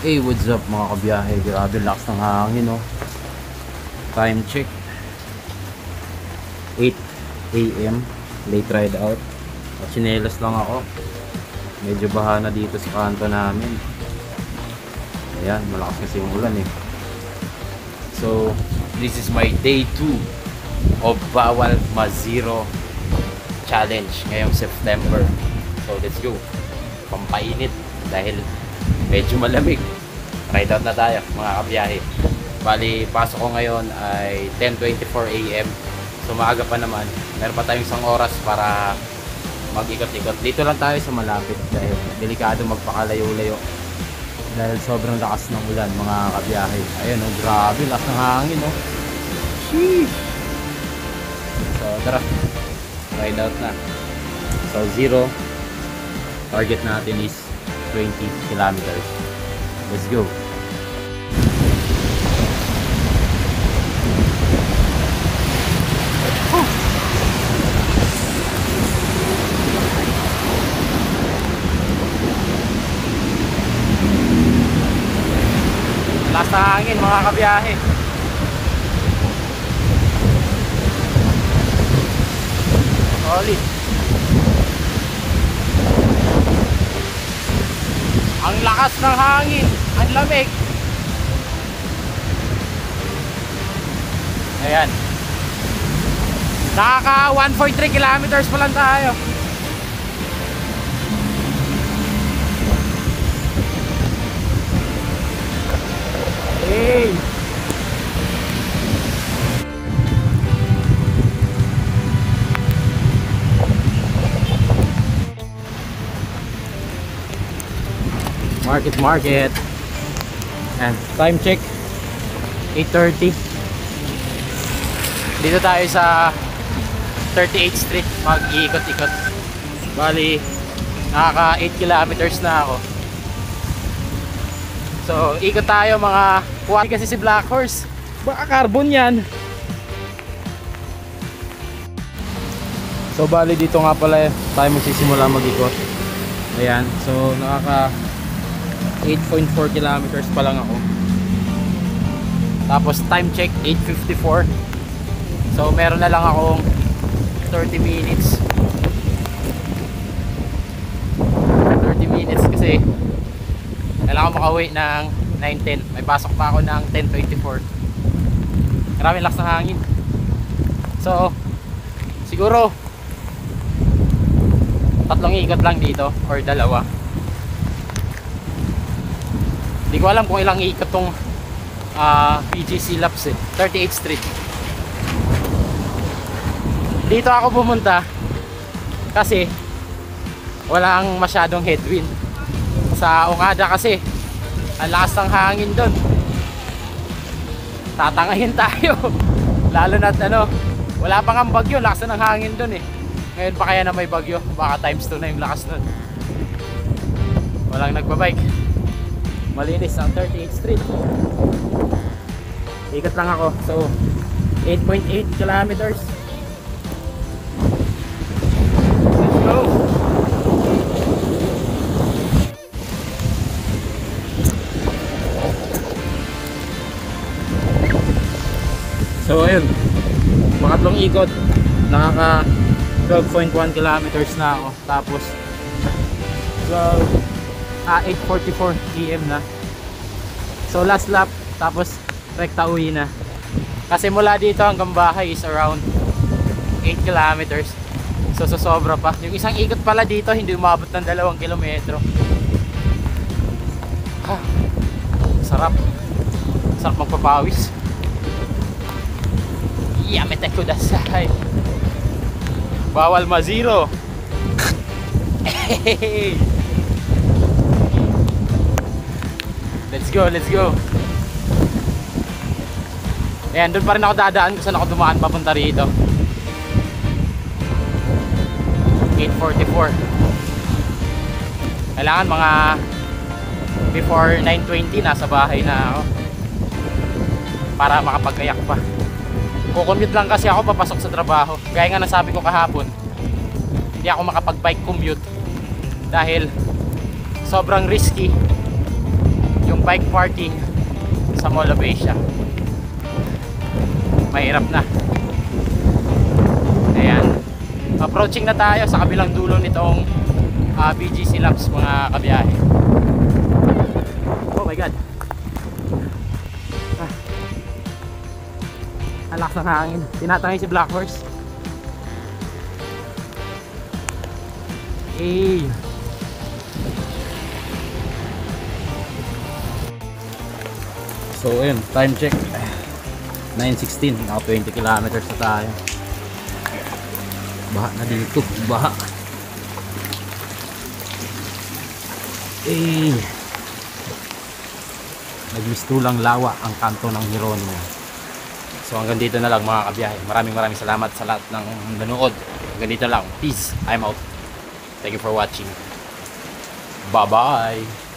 Hey, what's up mga kabiyahe? Grabe, lakas ng hangin, no? Time check 8 AM, late ride out. Chinelas lang ako. Medyo baha na dito sa kanto namin. Ayan, malakas kasi yung ulan eh. So, this is my day 2 of Bawal Maziro Challenge ngayong September. So, let's go. Pampainit dahil medyo malamig. Ride out na tayo mga kabiyahe. Bali, pasok ko ngayon ay 10:24 AM. So maaga pa naman. Meron pa tayong isang oras para mag-ikot-ikot. Dito lang tayo sa malapit dahil delikado magpakalayo-layo dahil sobrang lakas ng ulan mga kabiyahe. Ayun, oh, grabe, lakas ng hangin, oh. Sheesh. So tara, ride out na. So 0, target natin is 20 kilometers. Let's go. Lakas ng hangin mga kabiyahe. Solid. Ang lakas ng hangin, ang lamig. Ayan. Nakaka 1.3 kilometers pa lang tayo. Hey. Market. And time check 8:30. Dito tayo sa 38th Street mag-iikot-ikot. Bali nakaka 8 kilometers na ako. So ikot tayo mga kuha kasi si Black Horse. Baka carbon yan. So bali dito nga pala tayo magsisimula mag-ikot. Ayan, so nakaka 8.4 kilometers pa lang ako. Tapos time check 8:54. So meron na lang akong 30 minutes. 30 minutes kasi kailangan ko makauwi ng 9:10. May pasok pa ako ng 10:24. Maraming lakas ng hangin. So siguro 3 ikot lang dito or 2. Hindi ko alam kung ilang ikot tong PGC laps eh. 38th Street. Dito ako pumunta kasi walang masyadong headwind. Sa Ongada kasi ang lakas ng hangin doon. Tatangahin tayo. Lalo na't wala pang ang bagyo, lakas na ng hangin doon eh. Ngayon pa kaya na may bagyo, baka times 2 na yung lakas nun. Walang nagbabike. Malinis ang 38th Street. Ikot lang ako. So 8.8 kilometers. Let's go. So ayun, pangatlong ikot, nakaka 12.1 kilometers na ako. Tapos 8:44 AM na. So last lap, tapos rekta uwi na. Kasi mula dito hanggang bahay is around 8 kilometers. So sobra pa. Yung isang ikot pala dito hindi umabot ng 2 kilometro. Sarap. Sarap magpapawis. Yamete kudasai. Bawal Maziro. Let's go. Ayan, doon pa rin ako dadaan kung saan ako dumaan papunta rito. 8:44. Kailangan mga before 9:20 nasa bahay na ako para makapag-kayak pa. Kukommute lang kasi ako papasok sa trabaho. Gaya nga nasabi ko kahapon, hindi ako makapag-bike commute dahil sobrang risky yung bike parking sa Mall of Asia. Mahirap na. Ayan, approaching na tayo sa kabilang dulo nitong BGC Labs, mga kabiyahe. Oh my god, ang lakas ng hangin. Tinatangay si Black Horse. Hey, so ayun, time check 9:16, naka 20 kilometers na tayo. Baha na dito, baha. Eh, nagmistulang lawa ang kanto ng Jeronimo. So hanggang dito na lang, mga kabiyahe. Maraming salamat sa lahat ng nanood. Hanggang dito lang, peace, I'm out. Thank you for watching. Bye bye.